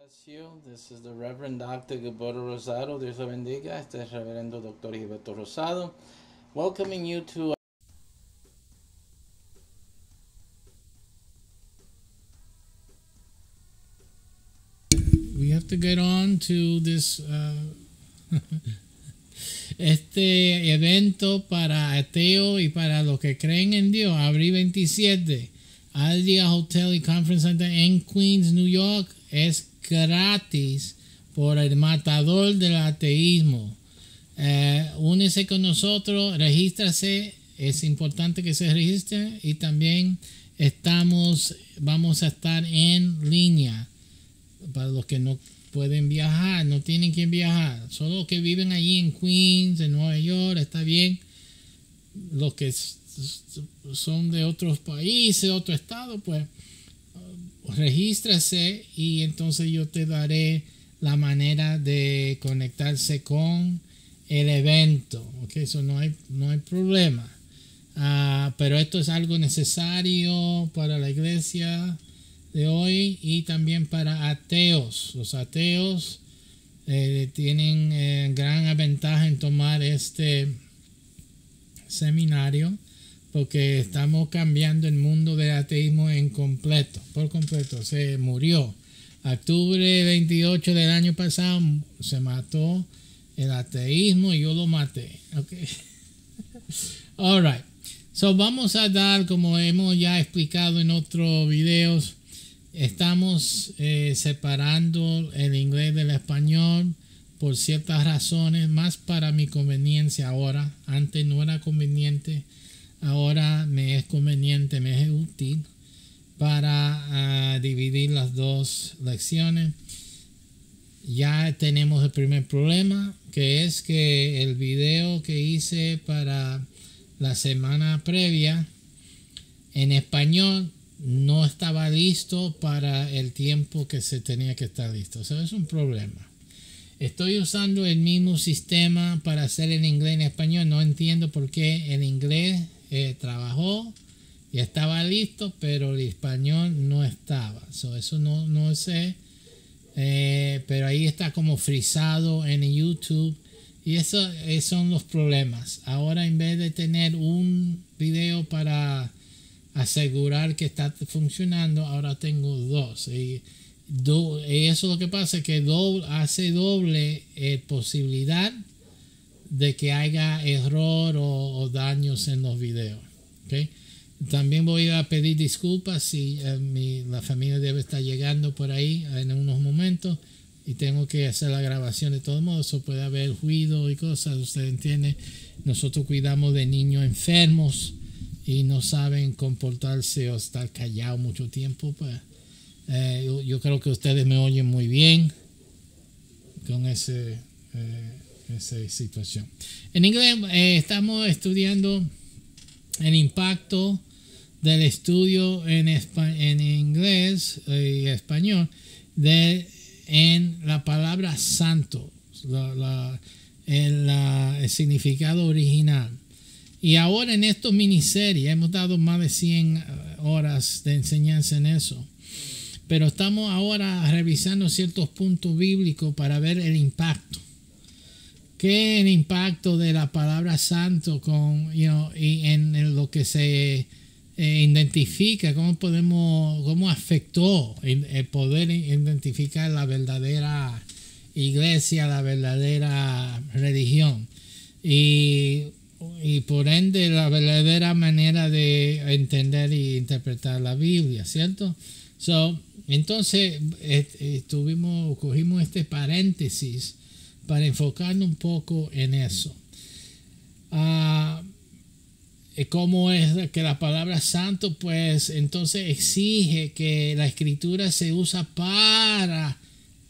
Bless you. This is the Reverend Dr. Gilberto Rosado. Dios lo bendiga. Este es el Reverendo Dr. Gilberto Rosado. Welcoming you to we have to get on to this este evento para ateos y para los que creen en Dios. Abril 27, Aldia Hotel y Conference Center en Queens, New York. Es gratis por el matador del ateísmo. Únese con nosotros, regístrase. Es importante que se registre y también vamos a estar en línea para los que no pueden viajar, no tienen que viajar, solo los que viven allí en Queens, en Nueva York, está bien. Los que son de otros países, otro estado, pues regístrase y entonces yo te daré la manera de conectarse con el evento. Ok, eso no hay problema. Pero esto es algo necesario para la iglesia de hoy y también para ateos. Los ateos tienen gran ventaja en tomar este seminario porque estamos cambiando el mundo del ateísmo por completo. Se murió. Octubre 28 del año pasado se mató el ateísmo y yo lo maté. Okay. All right. So vamos a dar, como hemos ya explicado en otros videos, estamos separando el inglés del español por ciertas razones, más para mi conveniencia ahora. Antes no era conveniente, ahora me es conveniente, me es útil para dividir las dos lecciones. Ya tenemos el primer problema, que es que el video que hice para la semana previa en español no estaba listo para el tiempo que se tenía que estar listo. Eso es un problema. Estoy usando el mismo sistema para hacer el inglés en español. No entiendo por qué el inglés trabajó y estaba listo, pero el español no estaba. Eso no sé. Pero ahí está como frisado en YouTube. Y esos son los problemas. Ahora, en vez de tener un video para asegurar que está funcionando, ahora tengo dos. Y eso es lo que pasa, que hace doble posibilidad de que haya error o daños en los videos. ¿Okay? También voy a pedir disculpas si la familia debe estar llegando por ahí en unos momentos y tengo que hacer la grabación de todos modos. Eso puede haber ruido y cosas, usted entiende. Nosotros cuidamos de niños enfermos y no saben comportarse o estar callados mucho tiempo. Pues, yo creo que ustedes me oyen muy bien con esa situación. En inglés estamos estudiando el impacto del estudio en inglés y español en la palabra santo, el significado original. Y ahora en estos miniseries hemos dado más de 100 horas de enseñanza en eso. Pero estamos ahora revisando ciertos puntos bíblicos para ver el impacto. ¿Qué es el impacto de la palabra santo y en lo que se identifica? ¿Cómo afectó el poder identificar la verdadera iglesia, la verdadera religión? Y por ende la verdadera manera de entender y interpretar la Biblia, ¿cierto? Entonces cogimos este paréntesis para enfocarnos un poco en eso. ¿Cómo es que la palabra santo? Pues entonces exige que la escritura se usa para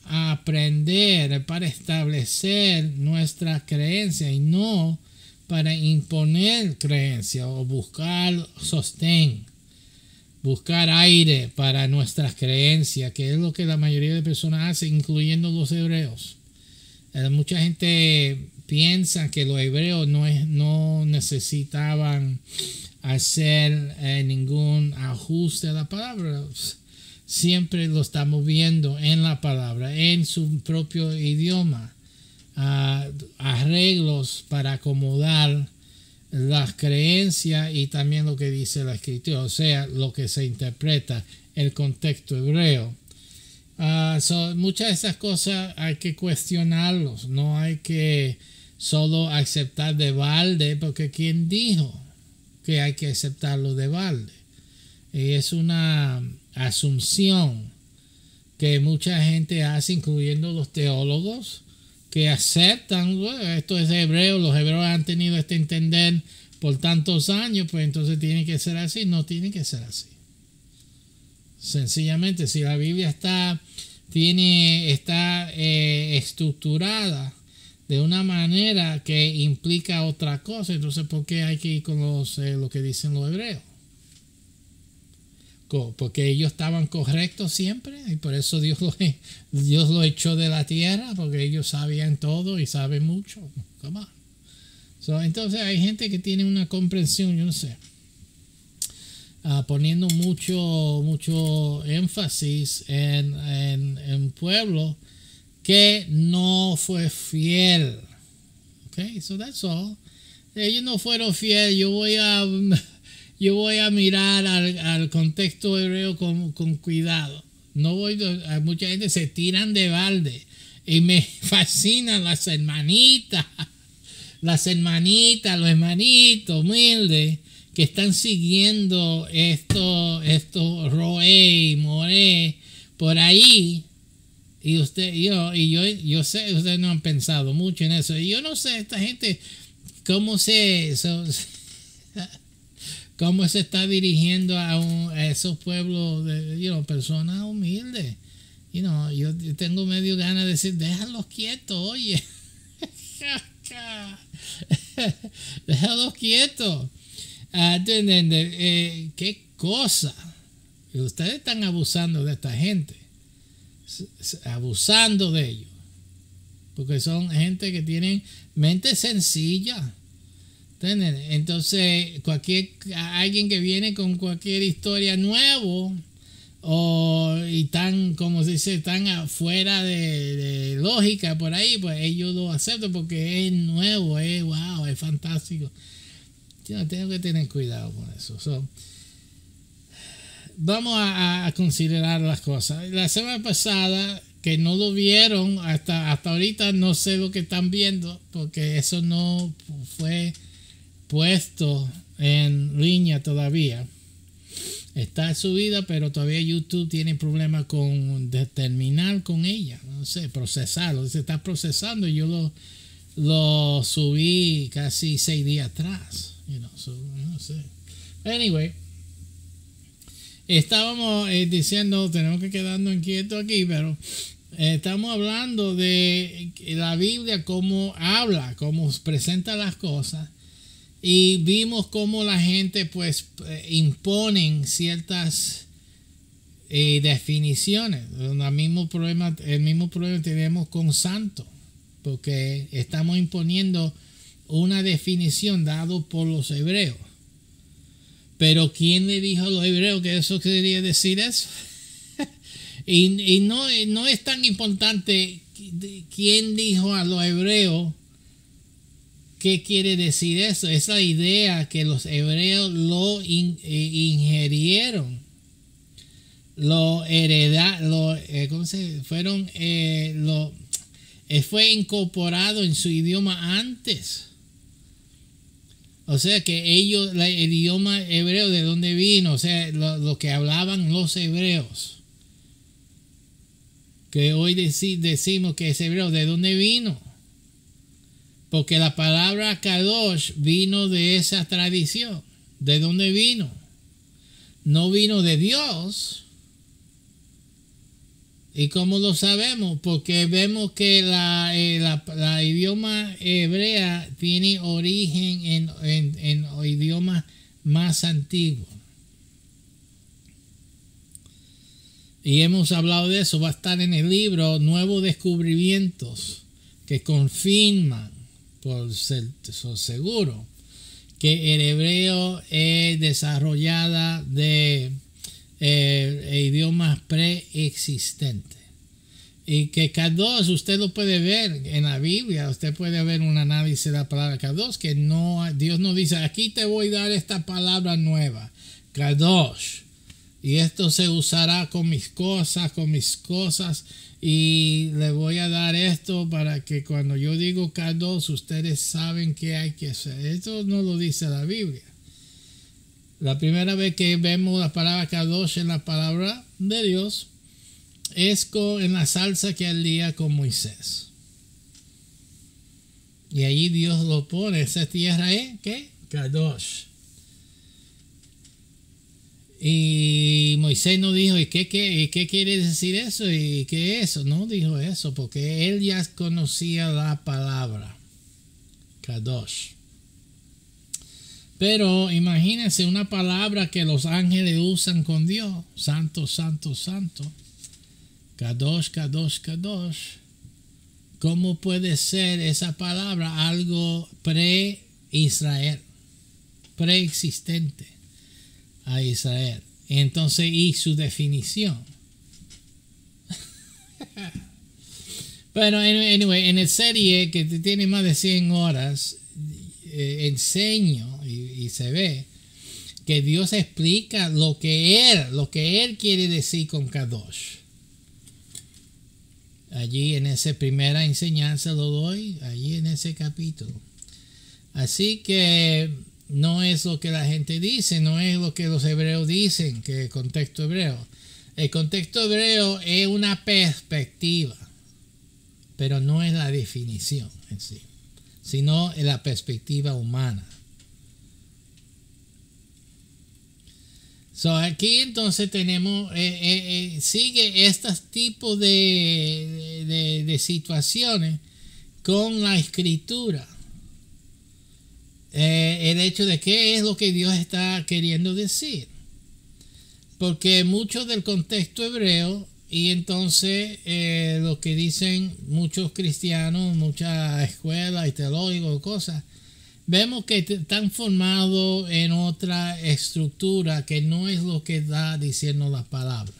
aprender, para establecer nuestra creencia y no para imponer creencia o buscar sostén, buscar aire para nuestras creencias, que es lo que la mayoría de personas hacen, incluyendo los hebreos. Mucha gente piensa que los hebreos no necesitaban hacer ningún ajuste a la palabra. siempre lo estamos viendo en la palabra, en su propio idioma. Arreglos para acomodar las creencias y también lo que dice la escritura, o sea, lo que se interpreta, el contexto hebreo. Muchas de esas cosas hay que cuestionarlos, no hay que solo aceptar de balde, porque ¿quién dijo que hay que aceptarlo de balde? Es una asunción que mucha gente hace, incluyendo los teólogos, que aceptan, bueno, esto es hebreo, los hebreos han tenido este entender por tantos años, pues entonces tiene que ser así. No tiene que ser así. Sencillamente, si la Biblia está estructurada de una manera que implica otra cosa, entonces ¿por qué hay que ir con lo que dicen los hebreos? Porque ellos estaban correctos siempre y por eso Dios lo echó de la tierra, porque ellos sabían todo y saben mucho. Come on. Entonces hay gente que tiene una comprensión, yo no sé, poniendo mucho énfasis en un pueblo que no fue fiel. Okay, so that's all. Ellos no fueron fieles. Yo voy a mirar al contexto hebreo con cuidado. Mucha gente se tiran de balde y me fascinan las hermanitas, los hermanitos humildes que están siguiendo esto Roé y Moré por ahí. Y yo sé, ustedes no han pensado mucho en eso. Y yo no sé, esta gente, cómo se está dirigiendo a esos pueblos de personas humildes. Yo tengo medio ganas de decir, déjalos quietos, oye. Déjalos quietos. ¿Qué cosa? Ustedes están abusando de esta gente. Abusando de ellos. Porque son gente que tienen mente sencilla. Entonces, alguien que viene con cualquier historia nuevo y tan, como se dice, tan afuera de lógica por ahí, pues ellos lo aceptan porque es nuevo, es fantástico. Yo tengo que tener cuidado con eso. Vamos a considerar las cosas. La semana pasada, que no lo vieron, hasta ahorita no sé lo que están viendo, porque eso no fue puesto en línea todavía. Está subida, pero todavía YouTube tiene problemas con determinar con ella, no sé, procesarlo. Se está procesando. Yo lo subí casi 6 días atrás, no sé. Anyway, estábamos diciendo, tenemos que quedarnos inquietos aquí, pero estamos hablando de la Biblia, cómo habla, cómo presenta las cosas. Y vimos cómo la gente pues imponen ciertas definiciones. El mismo problema tenemos con santo, porque estamos imponiendo una definición dada por los hebreos. Pero ¿quién le dijo a los hebreos que eso quería decir eso? y no es tan importante quién dijo a los hebreos qué quiere decir eso. Esa idea que los hebreos lo ingerieron, lo heredaron, fue incorporado en su idioma antes. O sea que ellos, el idioma hebreo, ¿de dónde vino? O sea, lo que hablaban los hebreos, que hoy decimos que es hebreo, ¿de dónde vino? Porque la palabra Kadosh vino de esa tradición. ¿De dónde vino? No vino de Dios. ¿Y cómo lo sabemos? Porque vemos que la idioma hebrea tiene origen en idiomas más antiguos. Y hemos hablado de eso. Va a estar en el libro Nuevos Descubrimientos, que confirman, por ser seguro, que el hebreo es desarrollada de idiomas preexistentes. Y que Kadosh, usted lo puede ver en la Biblia, usted puede ver un análisis de la palabra Kadosh, que no, Dios no dice, aquí te voy a dar esta palabra nueva, Kadosh, y esto se usará con mis cosas, y le voy a dar esto para que cuando yo digo Kadosh, ustedes saben qué hay que hacer. Esto no lo dice la Biblia. La primera vez que vemos la palabra Kadosh en la palabra de Dios, es en la salsa que ardía con Moisés. Y allí Dios lo pone. Esa tierra es, ¿qué? Kadosh. Y Moisés no dijo, ¿y qué quiere decir eso? ¿Y qué es eso? No dijo eso, porque él ya conocía la palabra. Kadosh. Pero imagínense una palabra que los ángeles usan con Dios. Santo, santo, santo. Kadosh, Kadosh, Kadosh. ¿Cómo puede ser esa palabra algo pre-Israel? Preexistente a Israel. Entonces, y su definición. Pero, anyway, en el serie que tiene más de 100 horas, enseño y se ve que Dios explica lo que Él quiere decir con Kadosh. Allí en esa primera enseñanza lo doy, allí en ese capítulo. Así que no es lo que la gente dice, no es lo que los hebreos dicen, que el contexto hebreo. El contexto hebreo es una perspectiva, pero no es la definición en sí, sino es la perspectiva humana. So, aquí entonces tenemos, sigue estos tipos de situaciones con la escritura. El hecho de qué es lo que Dios está queriendo decir. Porque mucho del contexto hebreo y entonces lo que dicen muchos cristianos, muchas escuelas y teológicos, cosas, vemos que están formados en otra estructura que no es lo que da diciendo la palabra.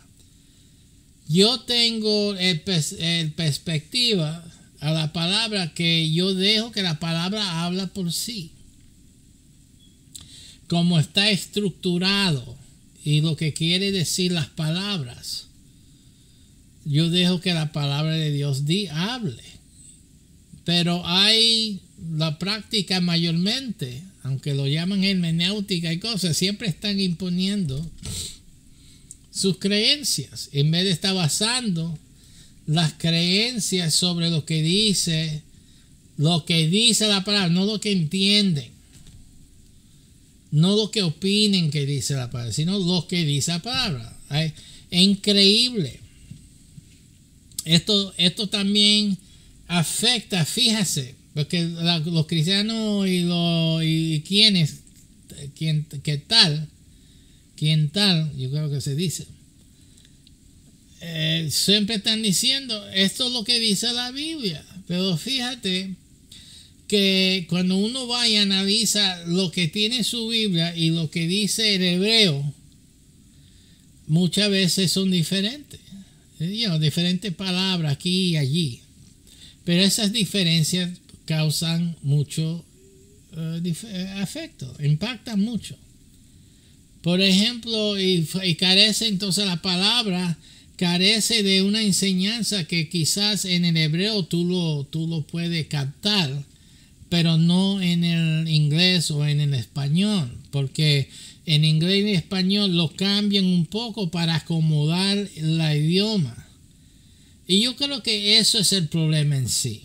Yo tengo el perspectiva a la palabra que yo dejo que la palabra habla por sí. Como está estructurado y lo que quiere decir las palabras, yo dejo que la palabra de Dios hable. Pero hay la práctica mayormente, aunque lo llaman hermenéutica y cosas, siempre están imponiendo sus creencias en vez de estar basando las creencias sobre lo que dice la palabra, no lo que entienden, no lo que opinen que dice la palabra, sino lo que dice la palabra. Es increíble. Esto también afecta, fíjese, porque los cristianos y quién tal, yo creo que se dice, siempre están diciendo, esto es lo que dice la Biblia, pero fíjate que cuando uno va y analiza lo que tiene su Biblia y lo que dice el hebreo, muchas veces son diferentes, diferentes palabras aquí y allí. Pero esas diferencias causan mucho afecto, impactan mucho. Por ejemplo, y carece entonces la palabra, carece de una enseñanza que quizás en el hebreo tú lo puedes captar, pero no en el inglés o en el español, porque en inglés y en español lo cambian un poco para acomodar el idioma. Y yo creo que eso es el problema en sí.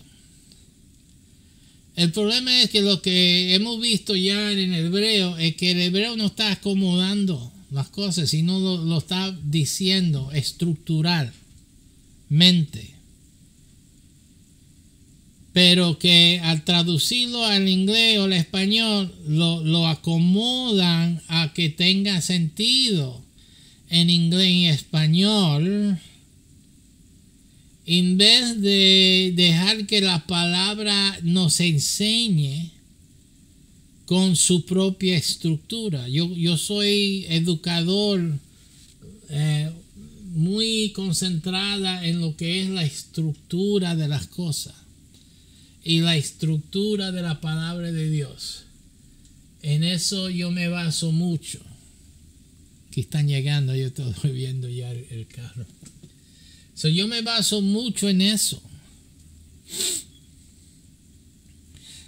El problema es que lo que hemos visto ya en el hebreo es que el hebreo no está acomodando las cosas, sino lo está diciendo estructuralmente. Pero que al traducirlo al inglés o al español lo acomodan a que tenga sentido en inglés y español, en vez de dejar que la palabra nos enseñe con su propia estructura. Yo soy educador muy concentrada en lo que es la estructura de las cosas y la estructura de la palabra de Dios. En eso yo me baso mucho. Aquí están llegando, yo estoy viendo ya el carro. Yo me baso mucho en eso.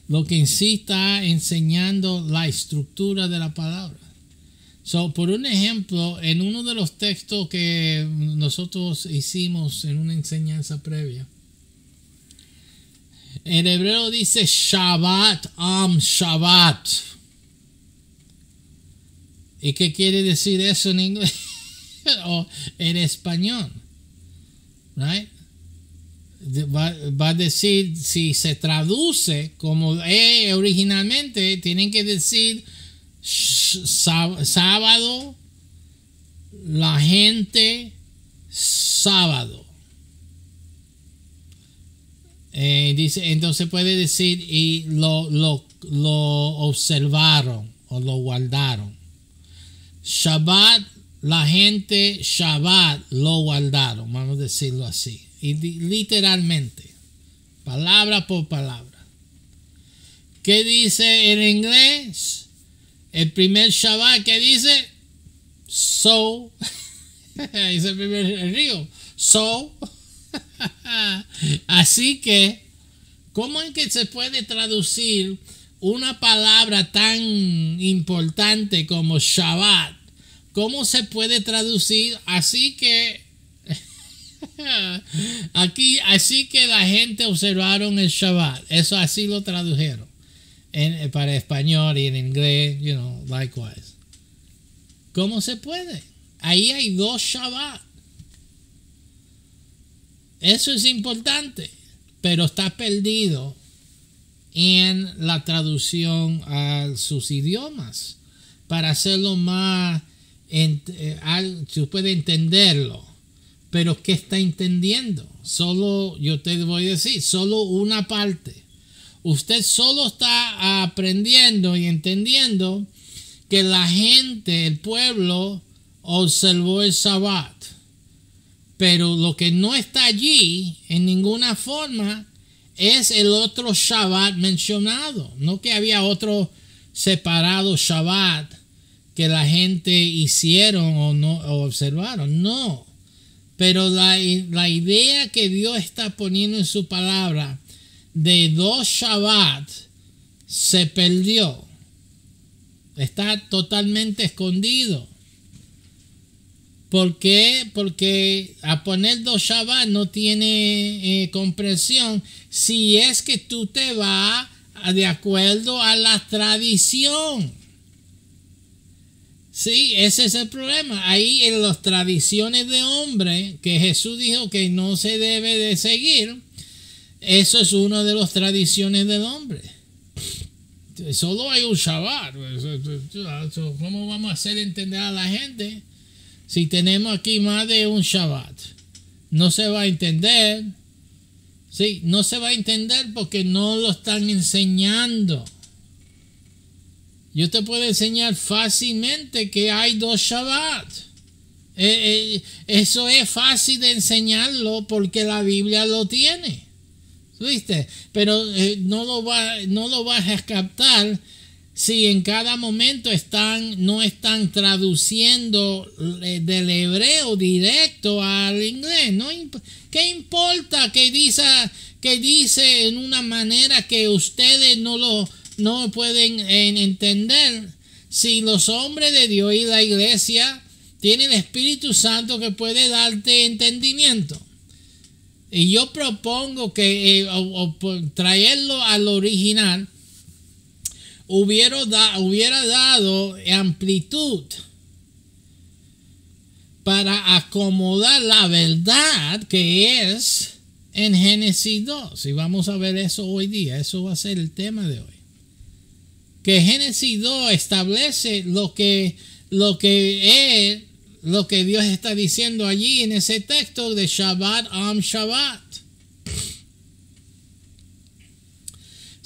Lo que en sí está enseñando la estructura de la palabra. Por un ejemplo, en uno de los textos que nosotros hicimos en una enseñanza previa, en hebreo dice Shabbat Shabbat. ¿Y qué quiere decir eso en inglés o en español? Right? Va a decir, si se traduce como originalmente, tienen que decir sábado, la gente, sábado. Dice, entonces puede decir, y lo observaron o lo guardaron. Shabbat, la gente, Shabbat, lo guardaron, vamos a decirlo así. Y literalmente, palabra por palabra. ¿Qué dice en inglés? El primer Shabbat, ¿qué dice? So. Es el primer río. So. Así que, ¿cómo es que se puede traducir una palabra tan importante como Shabbat? ¿Cómo se puede traducir? Así que aquí, así que la gente observaron el Shabbat. Eso así lo tradujeron para español y en inglés, likewise. ¿Cómo se puede? Ahí hay dos Shabbat. Eso es importante, pero está perdido en la traducción a sus idiomas para hacerlo más, se puede entenderlo. Pero ¿qué está entendiendo? Solo, yo te voy a decir, solo una parte. Usted solo está aprendiendo y entendiendo que la gente, el pueblo, observó el Shabbat. Pero lo que no está allí en ninguna forma es el otro Shabbat mencionado. No que había otro separado Shabbat que la gente hicieron o no observaron. No. Pero la idea que Dios está poniendo en su palabra de dos Shabbat se perdió. Está totalmente escondido. ¿Por qué? Porque a poner dos Shabbat no tiene comprensión si es que tú te vas de acuerdo a la tradición. Sí, ese es el problema. Ahí en las tradiciones de hombre que Jesús dijo que no se debe de seguir, eso es una de las tradiciones del hombre. Solo hay un Shabbat. ¿Cómo vamos a hacer entender a la gente si tenemos aquí más de un Shabbat? No se va a entender. Sí, no se va a entender porque no lo están enseñando. Yo te puedo enseñar fácilmente que hay dos Shabbat. Eso es fácil de enseñarlo porque la Biblia lo tiene. ¿Viste? Pero no lo vas a captar si en cada momento no están traduciendo del hebreo directo al inglés. ¿Qué importa que dice en una manera que ustedes no pueden entender si los hombres de Dios y la iglesia tienen el Espíritu Santo que puede darte entendimiento? Y yo propongo que traerlo al original hubiera dado amplitud para acomodar la verdad que es en Génesis 2. Y vamos a ver eso hoy día. Eso va a ser el tema de hoy. Que Génesis 2 establece lo que Dios está diciendo allí en ese texto de Shabbat Shabbat.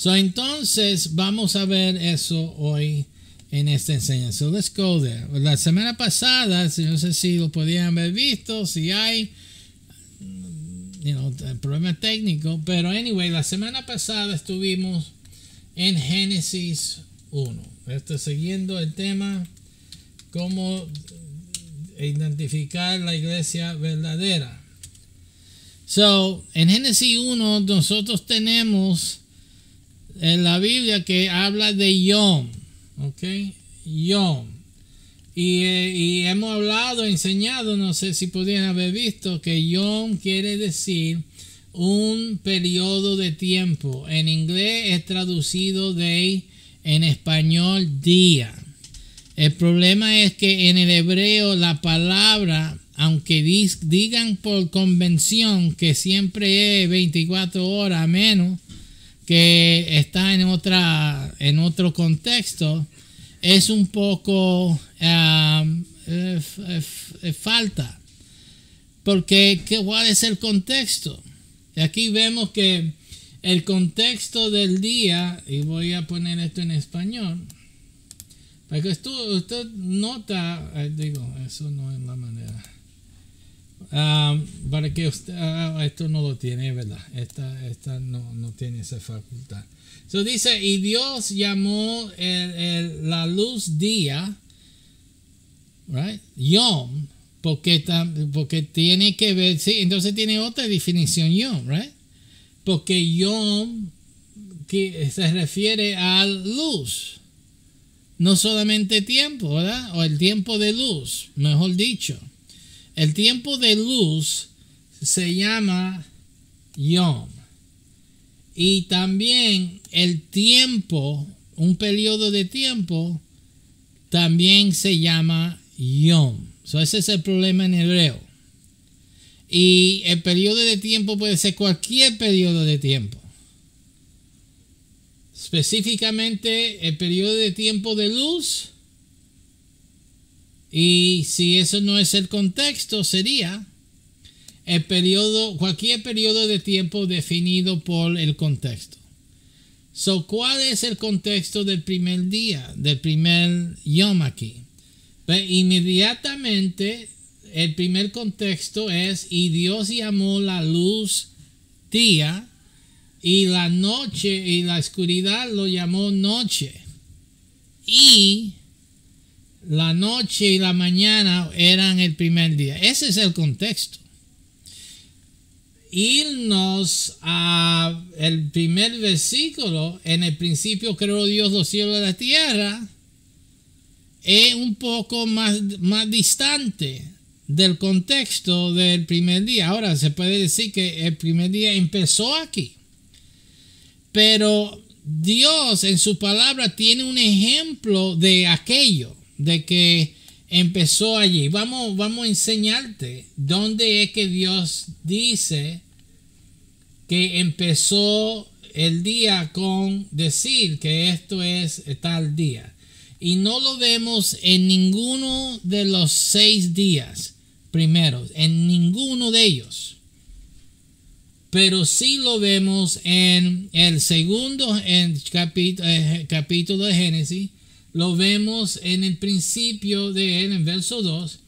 Entonces vamos a ver eso hoy en esta enseñanza. So let's go there. La semana pasada, no sé si lo podían haber visto, si hay problema técnico, pero anyway, la semana pasada estuvimos en Génesis 1. Estoy siguiendo el tema cómo identificar la iglesia verdadera. So, en Génesis 1 nosotros tenemos en la Biblia que habla de Yom, ¿ok? Yom. Y hemos hablado, enseñado, no sé si podrían haber visto, que Yom quiere decir un periodo de tiempo. En inglés es traducido day, en español día. El problema es que en el hebreo la palabra, aunque digan por convención que siempre es 24 horas, a menos que está en otro contexto, es un poco falta. Porque ¿cuál es el contexto? Aquí vemos que el contexto del día, y voy a poner esto en español, para que usted nota, eso no es la manera. Para que usted, esto no lo tiene, ¿verdad? Esta no tiene esa facultad. So dice, y Dios llamó la luz día, right? Yom, porque tiene que ver, sí, entonces tiene otra definición Yom, right? Porque Yom que se refiere a luz, no solamente tiempo, ¿verdad? O el tiempo de luz, mejor dicho. El tiempo de luz se llama Yom. Y también el tiempo, un periodo de tiempo, también se llama Yom. So ese es el problema en hebreo. Y el periodo de tiempo puede ser cualquier periodo de tiempo. Específicamente el periodo de tiempo de luz. Y si eso no es el contexto, sería cualquier periodo de tiempo definido por el contexto. So, ¿cuál es el contexto del primer día, del primer Yom aquí? Pues inmediatamente el primer contexto es, y Dios llamó la luz día, y la noche y la oscuridad lo llamó noche. Y la noche y la mañana eran el primer día. Ese es el contexto. Irnos a el primer versículo, en el principio creó Dios los cielos y la tierra, es un poco más distante del contexto del primer día. Ahora se puede decir que el primer día empezó aquí, pero Dios en su palabra tiene un ejemplo de aquello, de que empezó allí. Vamos a enseñarte dónde es que Dios dice que empezó el día con decir que esto es tal día. Y no lo vemos en ninguno de los 6 días primeros, en ninguno de ellos. Pero sí lo vemos en el segundo capítulo de Génesis. Lo vemos en el principio de él, en verso 2.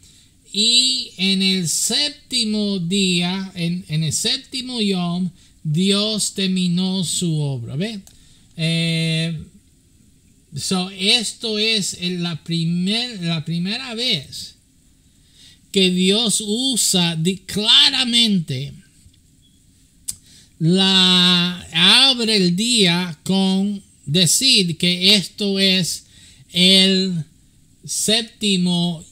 Y en el séptimo día, en el séptimo Yom, Dios terminó su obra. ¿Ve? Esto es la primera vez que Dios usa claramente abre el día con decir que esto es el séptimo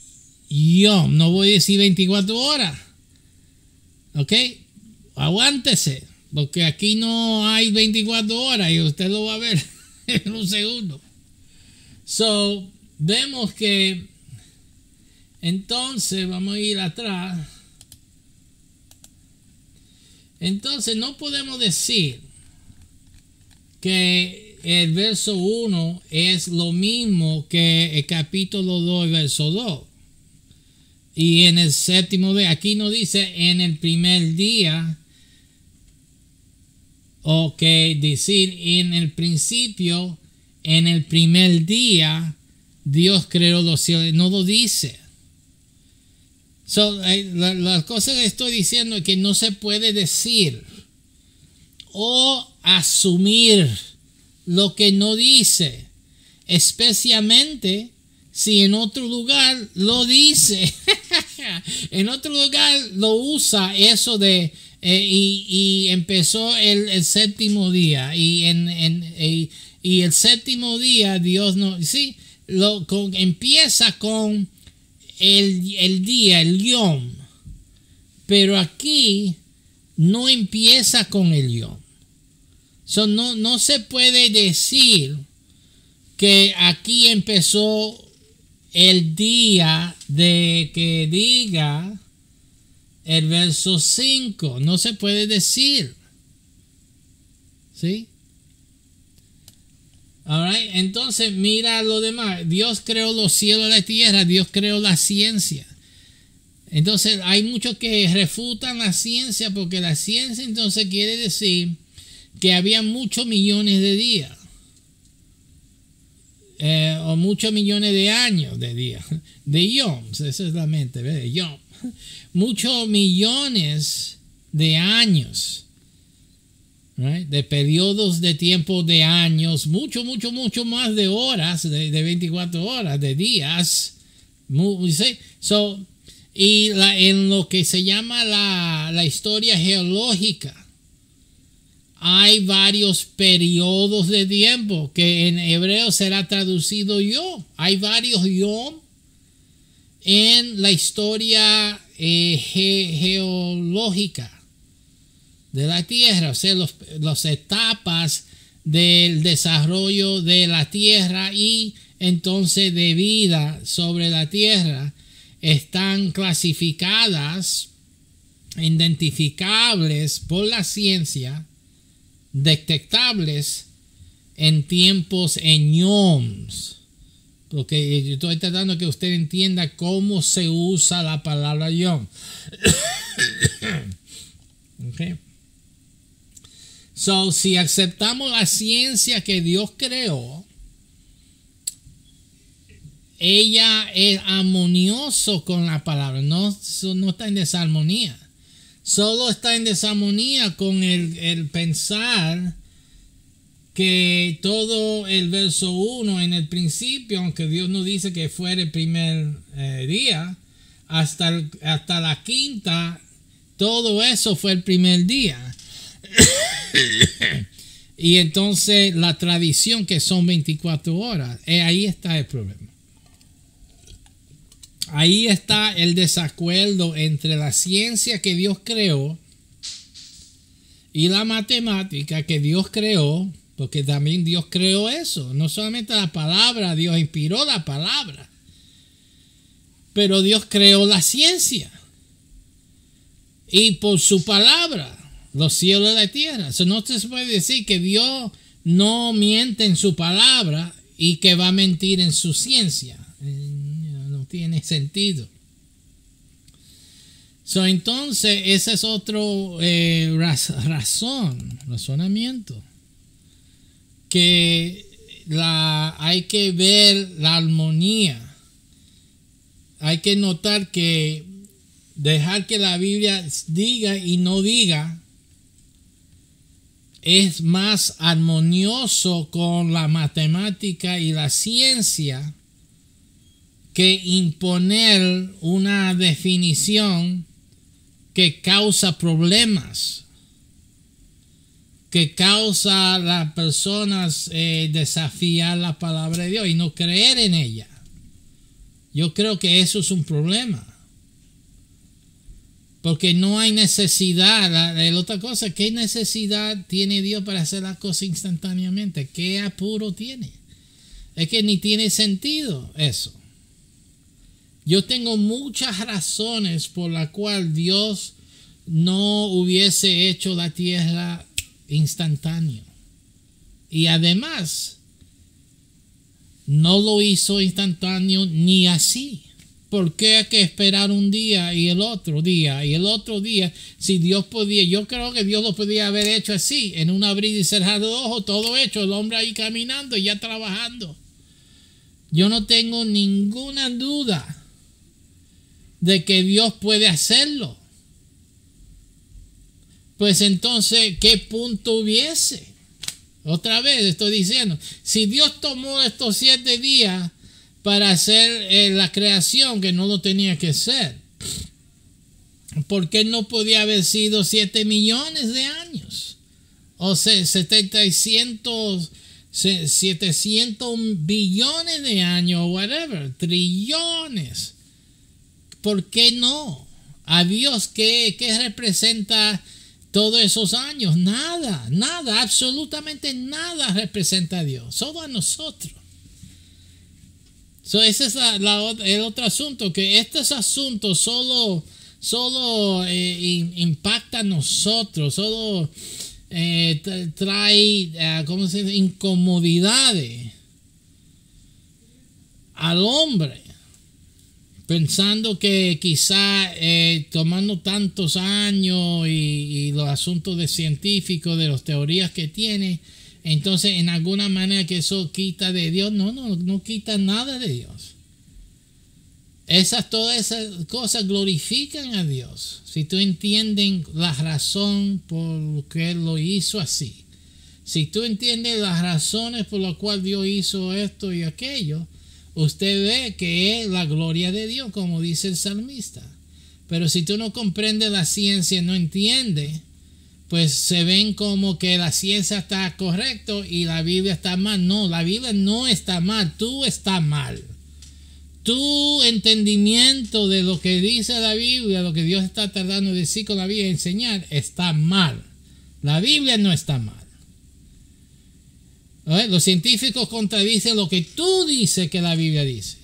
Yom. No voy a decir 24 horas. ¿Ok? Aguántese, porque aquí no hay 24 horas y usted lo va a ver en un segundo. So, vemos que entonces vamos a ir atrás. Entonces no podemos decir que el verso 1 es lo mismo que el capítulo 2, verso 2. Y en el séptimo día, aquí no dice en el primer día, o que decir en el principio, en el primer día, Dios creó los cielos. No lo dice. La cosa que estoy diciendo es que no se puede decir o asumir lo que no dice, especialmente si en otro lugar lo dice. En otro lugar lo usa eso de y empezó el séptimo día y el séptimo día Dios no, sí, empieza con el día, el yom, pero aquí no empieza con el yom. No se puede decir que aquí empezó el día de que diga el verso 5. No se puede decir. ¿Sí? Alright, entonces mira lo demás. Dios creó los cielos y la tierra. Dios creó la ciencia. Entonces hay muchos que refutan la ciencia porque la ciencia entonces quiere decir que había muchos millones de días. O muchos millones de años de días. De yoms, esa es la mente, ¿ves? Yom. Muchos millones de años. Right? De periodos de tiempo de años. Mucho más de horas. De 24 horas, de días. En lo que se llama la historia geológica, hay varios periodos de tiempo que en hebreo será traducido yo. Hay varios yom en la historia geológica de la tierra, o sea, las etapas del desarrollo de la tierra y entonces de vida sobre la tierra están clasificadas, identificables por la ciencia, detectables en tiempos en yoms. Porque yo estoy tratando que usted entienda cómo se usa la palabra yom. Okay. Si aceptamos la ciencia que Dios creó, ella es armonioso con la palabra, no está en desarmonía. Solo está en desarmonía con el pensar que todo el verso 1 en el principio, aunque Dios no dice que fuera el primer día, hasta la quinta, todo eso fue el primer día. Y entonces la tradición que son 24 horas, ahí está el problema. Ahí está el desacuerdo entre la ciencia que Dios creó y la matemática que Dios creó, porque también Dios creó eso. No solamente la palabra, Dios inspiró la palabra, pero Dios creó la ciencia. Y por su palabra, los cielos y la tierra. No se puede decir que Dios no miente en su palabra y que va a mentir en su ciencia. No tiene sentido. Entonces, ese es otro razonamiento. Que hay que ver la armonía. Hay que notar que dejar que la Biblia diga y no diga es más armonioso con la matemática y la ciencia que imponer una definición que causa problemas, que causa a las personas desafiar la palabra de Dios y no creer en ella. Yo creo que eso es un problema. Porque no hay necesidad. La otra cosa, ¿qué necesidad tiene Dios para hacer las cosas instantáneamente? ¿Qué apuro tiene? Es que ni tiene sentido eso. Yo tengo muchas razones por las cuales Dios no hubiese hecho la tierra instantáneo. Y además, no lo hizo instantáneo ni así. ¿Por qué hay que esperar un día y el otro día y el otro día? Si Dios podía, yo creo que Dios lo podía haber hecho así, en un abrir y cerrar de ojos, todo hecho, el hombre ahí caminando y ya trabajando. yo no tengo ninguna duda de que Dios puede hacerlo. Pues entonces, ¿qué punto hubiese? Otra vez estoy diciendo, si Dios tomó estos 7 días para hacer la creación, que no lo tenía que hacer, ¿por qué no podía haber sido 7 millones de años? O sea, 700 billones de años, whatever, trillones. ¿Por qué no? A Dios, ¿qué representa todos esos años? Nada, absolutamente nada representa a Dios, solo a nosotros. Ese es el otro asunto, que estos asuntos solo impacta a nosotros, solo trae ¿cómo se dice? Incomodidades al hombre, pensando que quizá tomando tantos años y los asuntos de científicos, de las teorías que tiene, entonces en alguna manera que eso quita de Dios. No quita nada de Dios. Todas esas cosas glorifican a Dios. Si tú entiendes la razón por que Él lo hizo así, si tú entiendes las razones por las cuales Dios hizo esto y aquello, usted ve que es la gloria de Dios, como dice el salmista. Pero si tú no comprendes la ciencia, no entiendes, pues se ven como que la ciencia está correcto y la Biblia está mal. No, la Biblia no está mal, tú estás mal. Tu entendimiento de lo que dice la Biblia, lo que Dios está tratando de decir con la Biblia y enseñar, está mal. La Biblia no está mal. Los científicos contradicen lo que tú dices que la Biblia dice.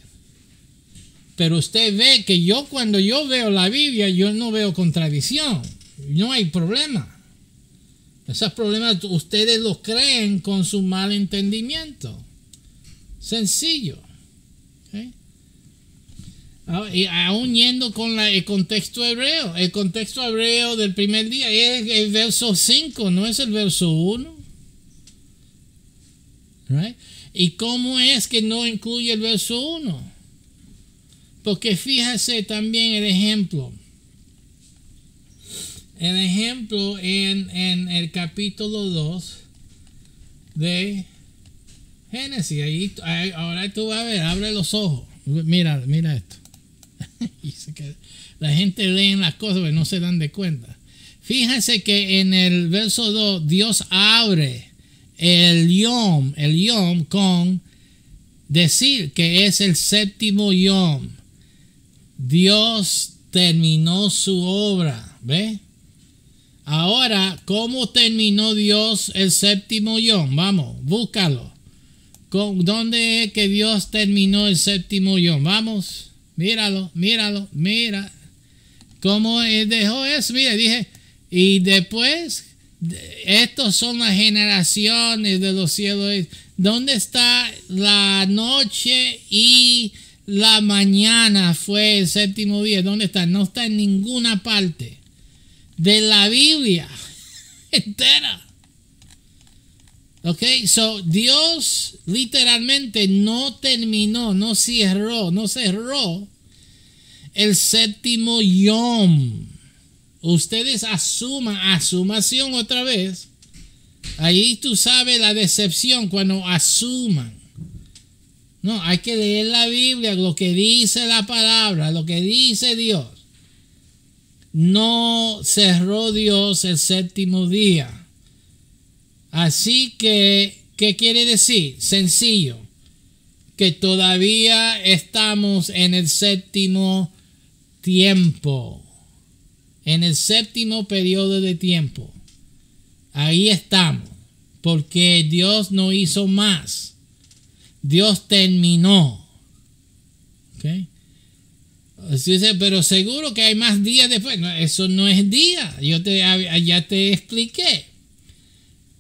Pero usted ve que cuando yo veo la Biblia, yo no veo contradicción. No hay problema. Esos problemas ustedes los creen con su mal entendimiento. Sencillo. ¿Okay? Y aún yendo con el contexto hebreo. El contexto hebreo del primer día es el verso 5, no es el verso 1. Right? ¿Y cómo es que no incluye el verso 1? Porque fíjese también el ejemplo. El ejemplo en el capítulo 2 de Génesis. Ahora tú vas a ver, abre los ojos. Mira esto. La gente lee las cosas pero no se dan de cuenta. Fíjense que en el verso 2 Dios abre el yom con decir que es el séptimo yom. Dios terminó su obra. ¿Ve? Ahora, ¿cómo terminó Dios el séptimo yom? Vamos, búscalo. ¿Dónde es que Dios terminó el séptimo yom? Vamos, míralo. Mira. ¿Cómo dejó eso? Mira, dije, y después, estos son las generaciones de los cielos. ¿Dónde está la noche y la mañana? Fue el séptimo día. ¿Dónde está? No está en ninguna parte de la Biblia entera. Ok, so Dios literalmente no terminó, no cerró el séptimo yom. Ustedes asumación otra vez. Ahí tú sabes la decepción cuando asuman. No, hay que leer la Biblia, lo que dice la palabra, lo que dice Dios. No cerró Dios el séptimo día. Así que, ¿qué quiere decir? Sencillo, que todavía estamos en el séptimo tiempo, en el séptimo periodo de tiempo. Ahí estamos, porque Dios no hizo más. Dios terminó. ¿Okay? Dice, pero seguro que hay más días después. No, eso no es día. Ya te expliqué.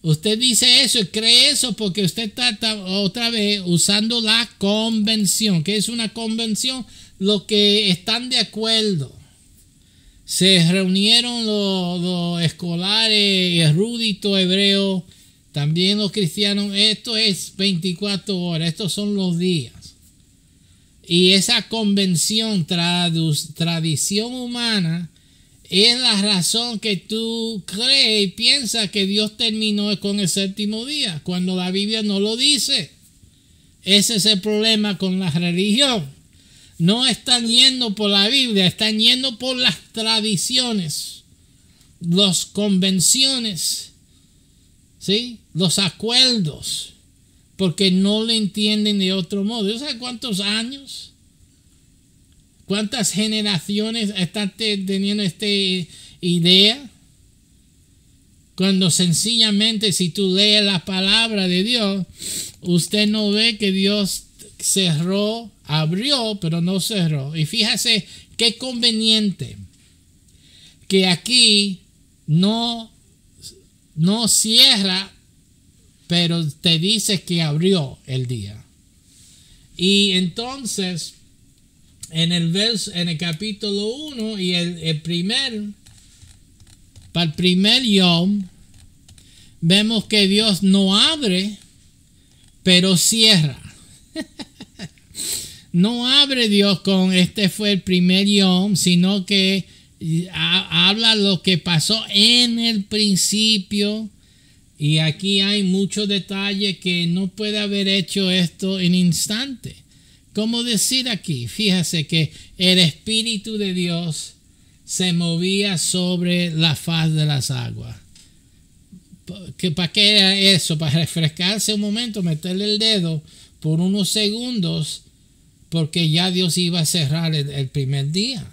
Usted dice eso y cree eso porque usted está otra vez usando la convención. ¿Qué es una convención? Lo que están de acuerdo. Se reunieron los escolares eruditos hebreos, también los cristianos. Esto es 24 horas. Estos son los días. Y esa convención, tradición humana, es la razón que tú crees y piensas que Dios terminó con el séptimo día, cuando la Biblia no lo dice. Ese es el problema con la religión. No están yendo por la Biblia, están yendo por las tradiciones, las convenciones, ¿sí? Los acuerdos, porque no lo entienden de otro modo. ¿Yo sé cuántos años? ¿Cuántas generaciones están teniendo esta idea? Cuando sencillamente, si tú lees la palabra de Dios, usted no ve que Dios cerró, abrió, pero no cerró. Y fíjese qué conveniente que aquí no cierra, pero te dice que abrió el día. Y entonces, en el capítulo 1 y para el primer Yom, vemos que Dios no abre, pero cierra. No abre Dios con este fue el primer Yom, sino que habla lo que pasó en el principio. Y aquí hay muchos detalles que no puede haber hecho esto en instante. ¿Cómo decir aquí? Fíjese que el Espíritu de Dios se movía sobre la faz de las aguas. ¿Para qué era eso? Para refrescarse un momento, meterle el dedo por unos segundos, porque ya Dios iba a cerrar el primer día.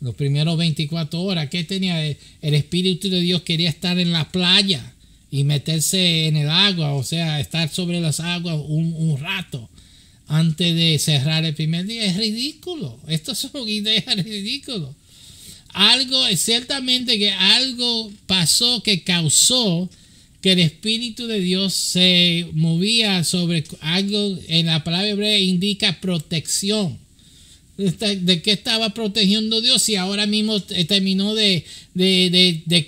Los primeros 24 horas. ¿Qué tenía? El Espíritu de Dios quería estar en la playa y meterse en el agua, o sea, estar sobre las aguas un rato antes de cerrar el primer día. Es ridículo. Estas son ideas ridículas. Ciertamente que algo pasó que causó que el Espíritu de Dios se movía sobre algo. En la palabra hebrea indica protección. ¿De qué estaba protegiendo Dios si ahora mismo terminó de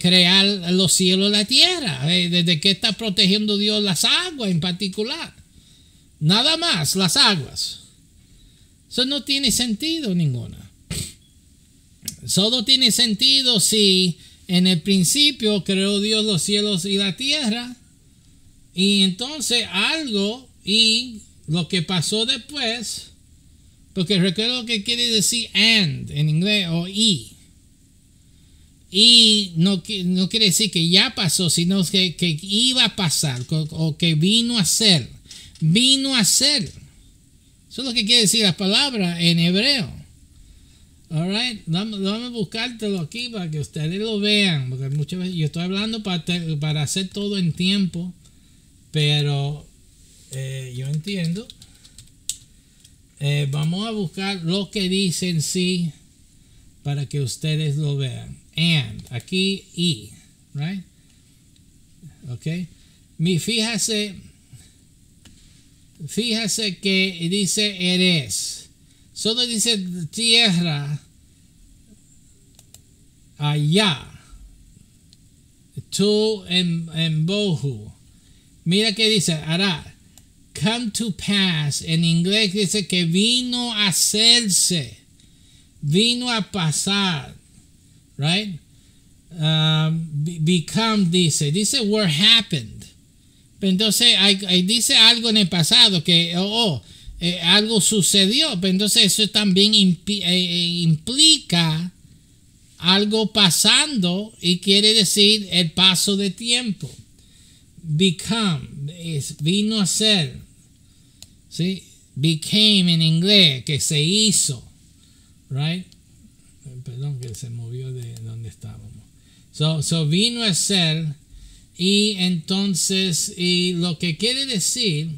crear los cielos y la tierra? ¿De qué está protegiendo Dios las aguas en particular? Nada más, las aguas. Eso no tiene sentido ninguna. Solo tiene sentido si en el principio creó Dios los cielos y la tierra, y entonces algo y lo que pasó después, porque recuerdo lo que quiere decir and en inglés o y. Y no quiere decir que ya pasó, sino que iba a pasar o que vino a ser. Vino a ser. Eso es lo que quiere decir la palabra en hebreo. All right, vamos a buscártelo aquí para que ustedes lo vean, porque muchas veces yo estoy hablando para hacer todo en tiempo, pero yo entiendo. Vamos a buscar lo que dice en sí para que ustedes lo vean. And, aquí y, right? Ok. Fíjase que dice eres. Solo dice tierra allá. Tú en bohu. Mira que dice hará. Come to pass. En inglés dice que vino a hacerse. Vino a pasar. Right? Become dice were happened. Entonces dice algo en el pasado que algo sucedió. Entonces eso también implica algo pasando y quiere decir el paso de tiempo. Become vino a ser, ¿sí? Became en inglés, que se hizo, right? Perdón, que se movió de donde estábamos. So vino a ser, y entonces, y lo que quiere decir,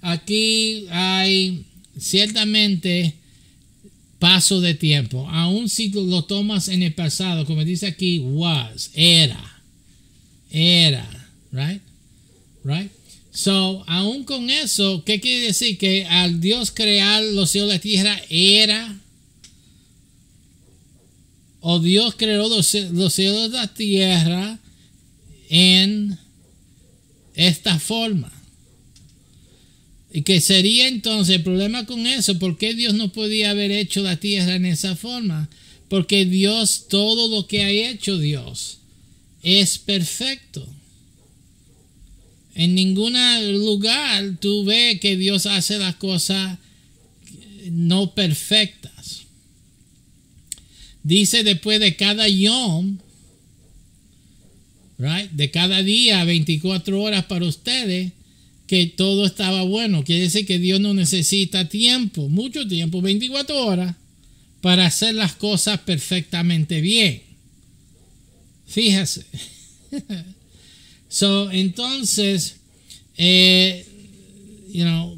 aquí hay ciertamente paso de tiempo. Aún si lo tomas en el pasado, como dice aquí, was, era, right? So, aún con eso, ¿qué quiere decir? Que al Dios crear los cielos y la tierra era, o Dios creó los cielos y la tierra en esta forma. Y que sería entonces el problema con eso, ¿por qué Dios no podía haber hecho la tierra en esa forma? Porque Dios, todo lo que ha hecho Dios es perfecto. En ningún lugar tú ves que Dios hace las cosas no perfectas. Dice después de cada yom, right, de cada día, 24 horas para ustedes, que todo estaba bueno. Quiere decir que Dios no necesita tiempo, mucho tiempo, 24 horas, para hacer las cosas perfectamente bien. Fíjese. Entonces,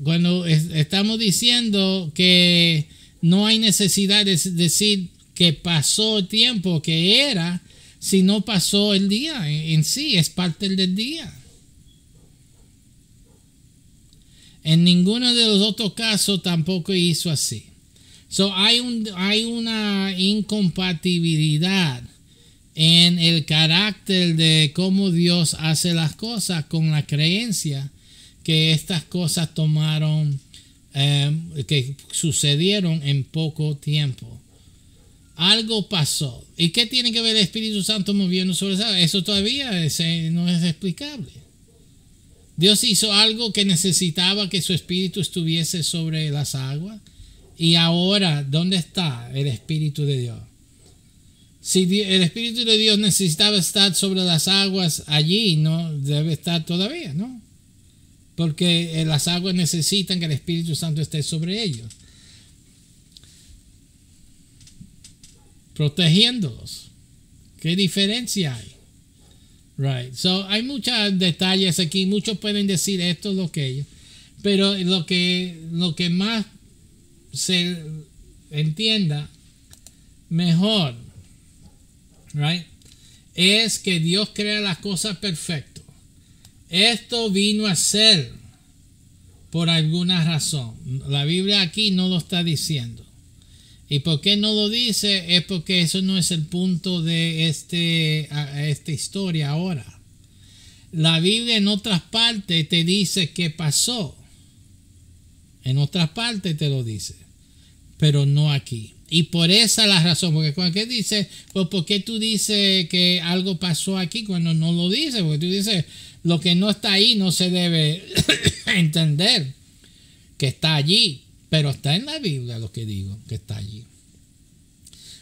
cuando estamos diciendo que no hay necesidad de decir que pasó el tiempo que era, si no pasó el día en sí, es parte del día. En ninguno de los otros casos tampoco hizo así. Hay una incompatibilidad en el carácter de cómo Dios hace las cosas con la creencia que estas cosas tomaron, que sucedieron en poco tiempo. Algo pasó. ¿Y qué tiene que ver el Espíritu Santo moviendo sobre eso? Eso todavía no es explicable. Dios hizo algo que necesitaba que su Espíritu estuviese sobre las aguas. Y ahora, ¿dónde está el Espíritu de Dios? Si el Espíritu de Dios necesitaba estar sobre las aguas allí, no debe estar todavía, ¿no? Porque las aguas necesitan que el Espíritu Santo esté sobre ellos, protegiéndolos. ¿Qué diferencia hay? Right. Hay muchos detalles aquí. Muchos pueden decir esto, lo que ellos. Pero lo que más se entienda mejor, right, es que Dios crea las cosas perfecto. Esto vino a ser por alguna razón. La Biblia aquí no lo está diciendo. ¿Y por qué no lo dice? Es porque eso no es el punto de esta historia ahora. La Biblia en otras partes te dice qué pasó. En otras partes te lo dice. Pero no aquí. Y por esa la razón. Porque cuando dice, pues ¿por qué tú dices que algo pasó aquí cuando no lo dice? Porque tú dices, lo que no está ahí no se debe entender que está allí. Pero está en la Biblia lo que digo, que está allí.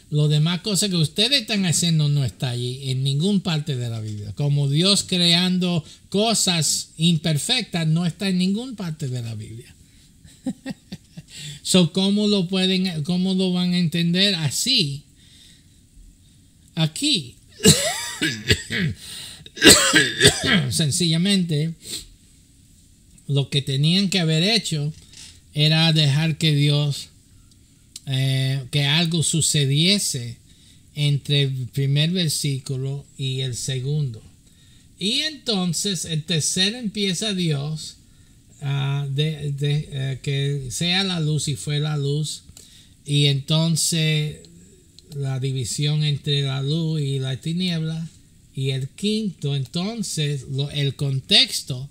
Lo demás cosas que ustedes están haciendo no está allí en ninguna parte de la Biblia. Como Dios creando cosas imperfectas no está en ninguna parte de la Biblia. ¿Cómo lo van a entender así? Aquí. Sencillamente, lo que tenían que haber hecho era dejar que Dios, que algo sucediese entre el primer versículo y el segundo. Y entonces el tercero empieza Dios, que sea la luz y fue la luz. Y entonces la división entre la luz y la tiniebla. Y el quinto, entonces, el contexto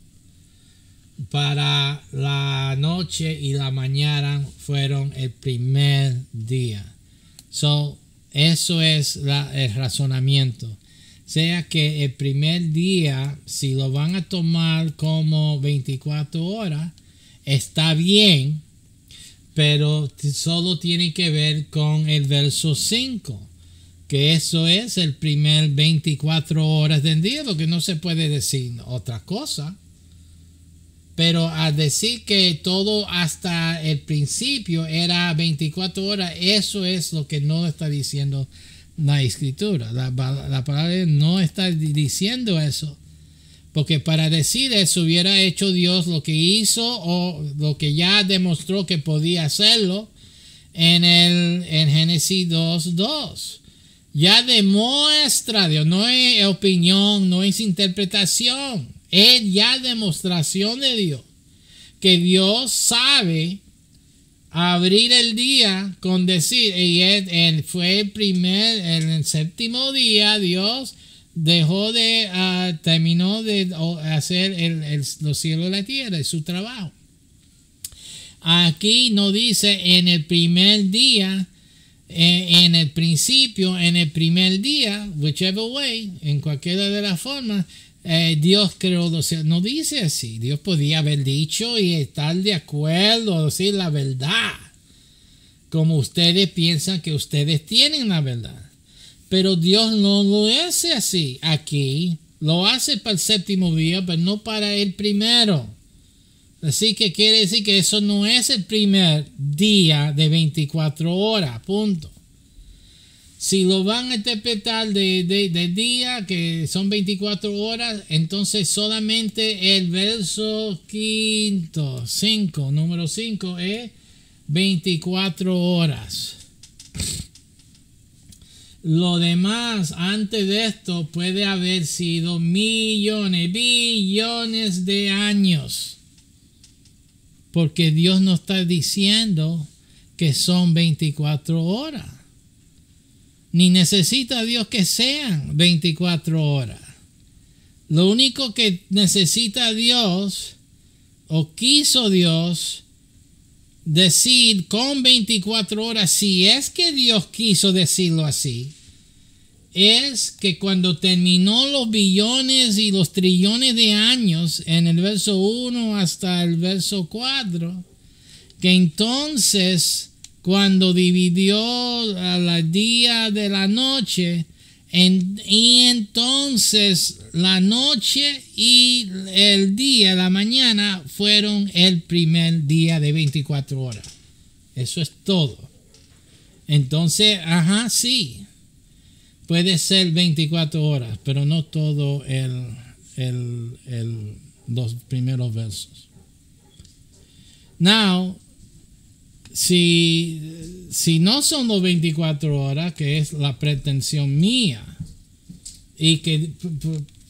para la noche y la mañana fueron el primer día. Eso es el razonamiento. Sea que el primer día, si lo van a tomar como 24 horas, está bien, pero solo tiene que ver con el verso 5, que eso es el primer 24 horas del día, lo que no se puede decir otra cosa. Pero a decir que todo hasta el principio era 24 horas, eso es lo que no está diciendo la escritura. La palabra no está diciendo eso. Porque para decir eso hubiera hecho Dios lo que hizo o lo que ya demostró que podía hacerlo en Génesis 2:2. Ya demuestra Dios, no es opinión, no es interpretación. Es ya demostración de Dios, que Dios sabe abrir el día con decir, y fue en el séptimo día Dios terminó de hacer los cielos y la tierra, es su trabajo. Aquí no dice en el primer día, en el principio, en el primer día, whichever way, en cualquiera de las formas, Dios creó los cielos. No dice así. Dios podía haber dicho y estar de acuerdo, decir la verdad, como ustedes piensan que ustedes tienen la verdad. Pero Dios no lo hace así aquí. Lo hace para el séptimo día, pero no para el primero. Así que quiere decir que eso no es el primer día de 24 horas, punto. Si lo van a interpretar de día, que son 24 horas, entonces solamente el verso número 5 es 24 horas. Lo demás antes de esto puede haber sido millones, billones de años. Porque Dios no está diciendo que son 24 horas. Ni necesita Dios que sean 24 horas. Lo único que necesita Dios, o quiso Dios, decir con 24 horas, si es que Dios quiso decirlo así, es que cuando terminó los billones y los trillones de años en el verso 1 hasta el verso 4, que entonces cuando dividió al día de la noche, y entonces la noche y el día, la mañana, fueron el primer día de 24 horas. Eso es todo. Entonces, sí. Puede ser 24 horas, pero no todo los primeros versos. Now, si no son los 24 horas, que es la pretensión mía, y que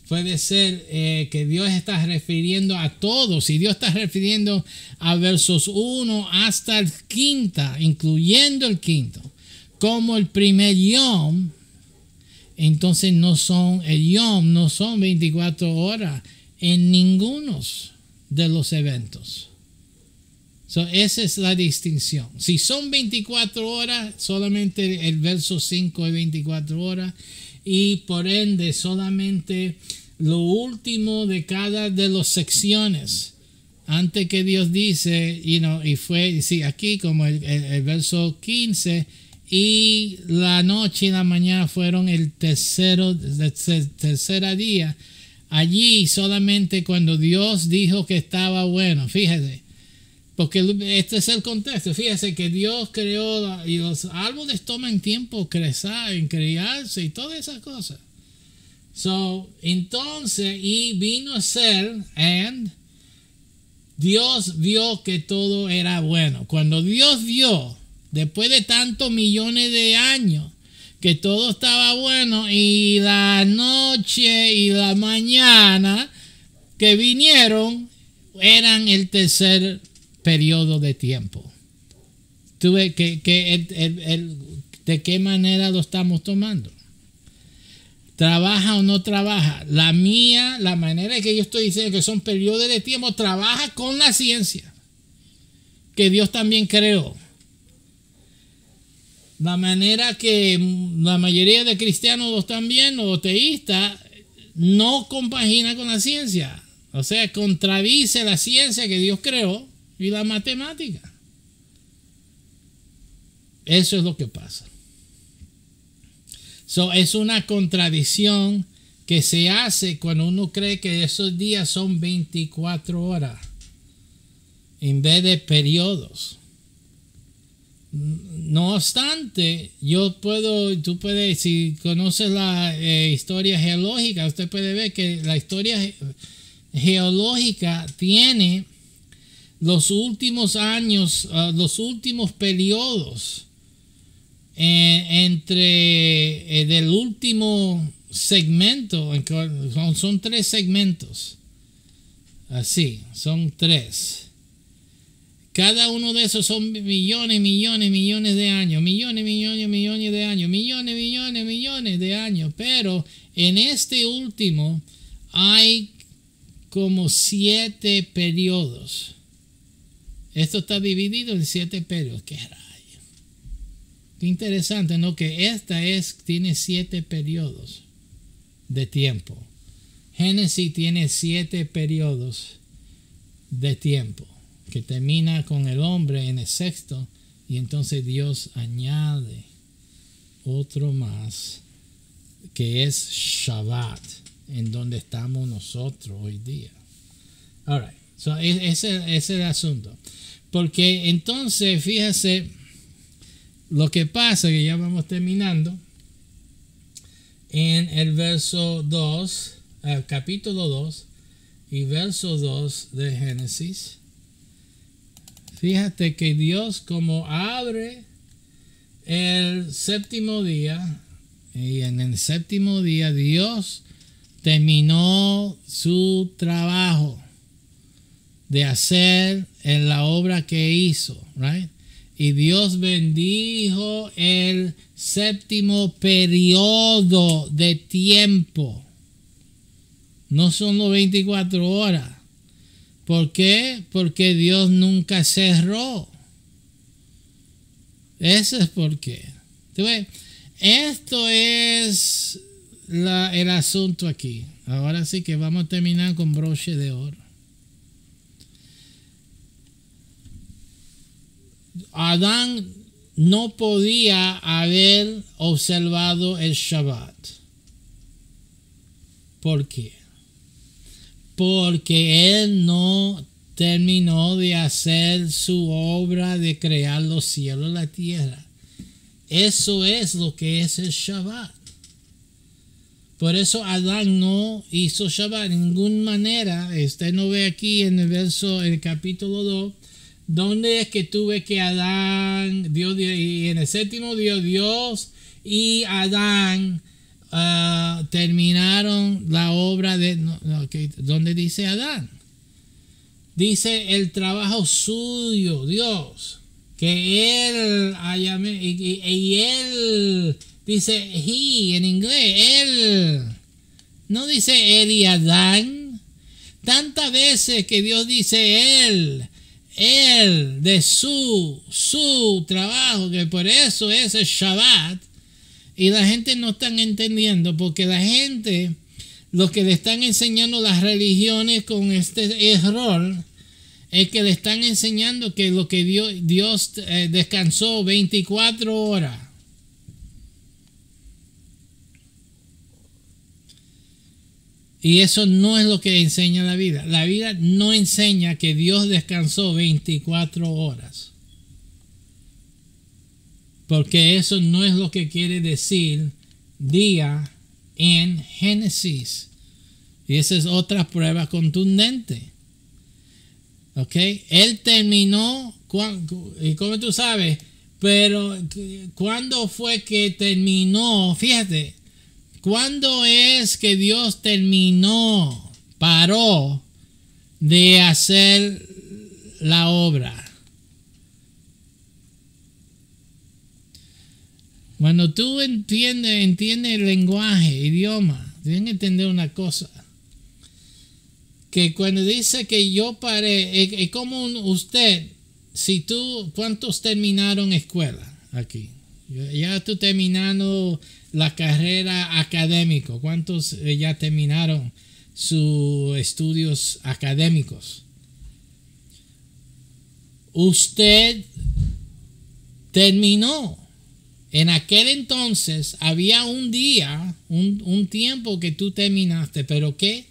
puede ser que Dios está refiriendo a todos, si Dios está refiriendo a versos 1 hasta el quinto, incluyendo el quinto, como el primer yom, entonces no son 24 horas en ninguno de los eventos. Esa es la distinción. Si son 24 horas, solamente el verso 5 es 24 horas, y por ende solamente lo último de cada de las secciones. Antes que Dios dice, y fue, aquí como el verso 15, y la noche y la mañana fueron el tercer día. Allí solamente cuando Dios dijo que estaba bueno, fíjese, porque este es el contexto. Fíjese que Dios creó y los árboles toman tiempo crecer, criarse y todas esas cosas. Entonces, y vino a ser, Dios vio que todo era bueno. Cuando Dios vio, después de tantos millones de años, que todo estaba bueno, y la noche y la mañana que vinieron eran el tercer periodo de tiempo. ¿Tú ves de qué manera lo estamos tomando? ¿Trabaja o no trabaja? La manera que yo estoy diciendo que son periodos de tiempo, trabaja con la ciencia que Dios también creó. La manera que la mayoría de cristianos lo están viendo, o teístas, no compagina con la ciencia. O sea, contradice la ciencia que Dios creó y la matemática. Eso es lo que pasa. Es una contradicción que se hace cuando uno cree que esos días son 24 horas en vez de periodos. No obstante, tú puedes, si conoces la historia geológica, usted puede ver que la historia geológica tiene los últimos años, los últimos periodos entre del último segmento. Son 3 segmentos. Así, son 3. Cada uno de esos son millones de años, millones de años, millones de años. Pero en este último hay como 7 periodos. Esto está dividido en 7 periodos. ¡Qué rayo! Qué interesante, ¿no? Que tiene 7 periodos de tiempo. Génesis tiene 7 periodos de tiempo, que termina con el hombre en el sexto, y entonces Dios añade otro más, que es Shabbat, en donde estamos nosotros hoy día. All right. So, ese es el asunto. Porque entonces, fíjese, lo que pasa, que ya vamos terminando, en el verso 2, capítulo 2 y verso 2 de Génesis, fíjate que Dios, como abre el séptimo día, y en el séptimo día Dios terminó su trabajo de hacer en la obra que hizo, right? Y Dios bendijo el séptimo periodo de tiempo. No son los 24 horas. ¿Por qué? Porque Dios nunca cerró. Ese es por qué. Esto es el asunto aquí. Ahora sí que vamos a terminar con broche de oro. Adán no podía haber observado el Shabbat. ¿Por qué? Porque él no terminó de hacer su obra de crear los cielos y la tierra. Eso es lo que es el Shabbat. Por eso Adán no hizo Shabbat de ninguna manera. Usted no ve aquí en el capítulo 2, donde es que tuve que Adán, Dios, y en el séptimo día Dios y Adán terminaron la obra de... ¿Dónde dice Adán? Dice el trabajo suyo, Dios, que él y él dice he en inglés, él, no dice él y Adán. Tantas veces que Dios dice él de su trabajo, que por eso es el Shabbat, y la gente no están entendiendo, porque la gente, lo que le están enseñando las religiones con este error, es que le están enseñando que lo que Dios descansó 24 horas. Y eso no es lo que enseña la vida. La vida no enseña que Dios descansó 24 horas. Porque eso no es lo que quiere decir día en Génesis. Y esa es otra prueba contundente. ¿Ok? Él terminó, y como tú sabes, pero ¿cuándo fue que terminó? Fíjate. ¿Cuándo es que Dios paró de hacer la obra? Cuando tú entiendes el lenguaje, idioma, tienes que entender una cosa. Que cuando dice que yo paré, es como usted, ¿cuántos terminaron escuela aquí? Ya tú terminando la carrera académica. ¿Cuántos ya terminaron sus estudios académicos? Usted terminó. En aquel entonces había un día, un tiempo que tú terminaste, pero que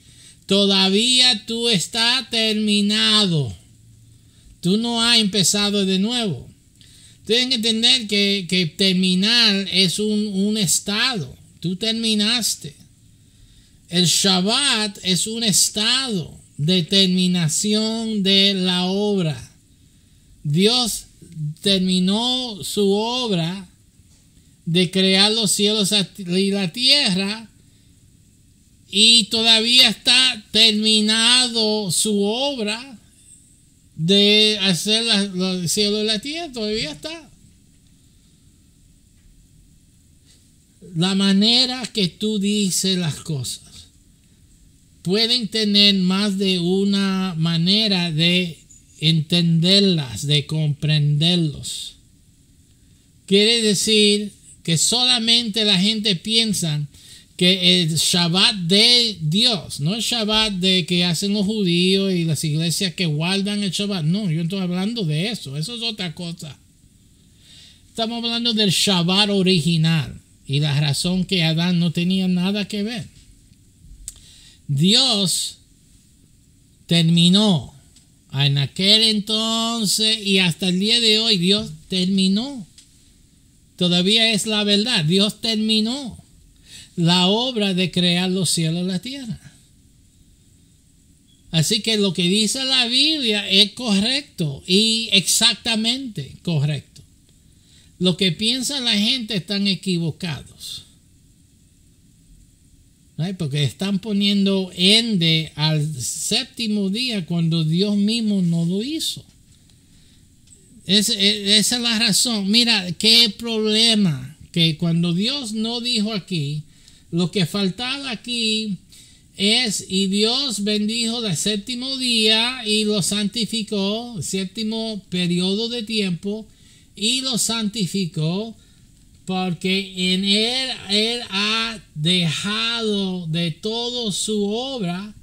todavía tú estás terminado. Tú no has empezado de nuevo. Tienen que entender que terminar es un estado. Tú terminaste. El Shabbat es un estado de terminación de la obra. Dios terminó su obra de crear los cielos y la tierra, y todavía está terminado su obra de hacer los cielos y la tierra. Todavía está. La manera que tú dices las cosas pueden tener más de una manera de entenderlas, de comprenderlos. Quiere decir que solamente la gente piensa que el Shabbat de Dios, no el Shabbat de que hacen los judíos y las iglesias que guardan el Shabbat. No, yo no estoy hablando de eso. Eso es otra cosa. Estamos hablando del Shabbat original y la razón que Adán no tenía nada que ver. Dios terminó en aquel entonces y hasta el día de hoy. Dios terminó. Todavía es la verdad. Dios terminó la obra de crear los cielos y la tierra. Así que lo que dice la Biblia es correcto y exactamente correcto. Lo que piensa la gente están equivocados. ¿Right? Porque están poniendo ende al séptimo día cuando Dios mismo no lo hizo. Esa es la razón. Mira, qué problema. Que cuando Dios no dijo aquí, lo que faltaba aquí es, y Dios bendijo el séptimo día y lo santificó, el séptimo periodo de tiempo, y lo santificó porque en él ha dejado de todo su obra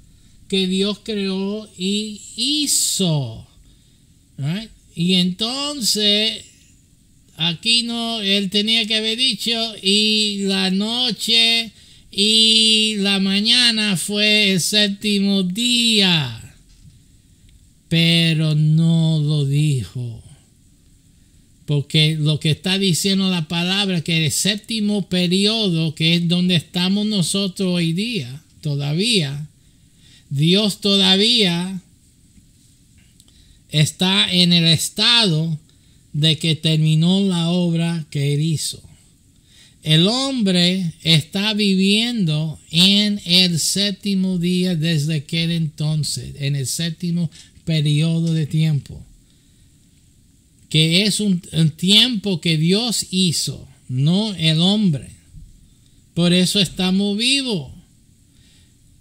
que Dios creó y hizo. Right? Y entonces aquí no, él tenía que haber dicho, y la noche y la mañana fue el séptimo día. Pero no lo dijo. Porque lo que está diciendo la palabra, que el séptimo periodo, que es donde estamos nosotros hoy día, todavía, Dios todavía está en el estado de que terminó la obra que él hizo. El hombre está viviendo en el séptimo día desde aquel entonces, en el séptimo periodo de tiempo, que es un tiempo que Dios hizo, no el hombre. Por eso estamos vivos.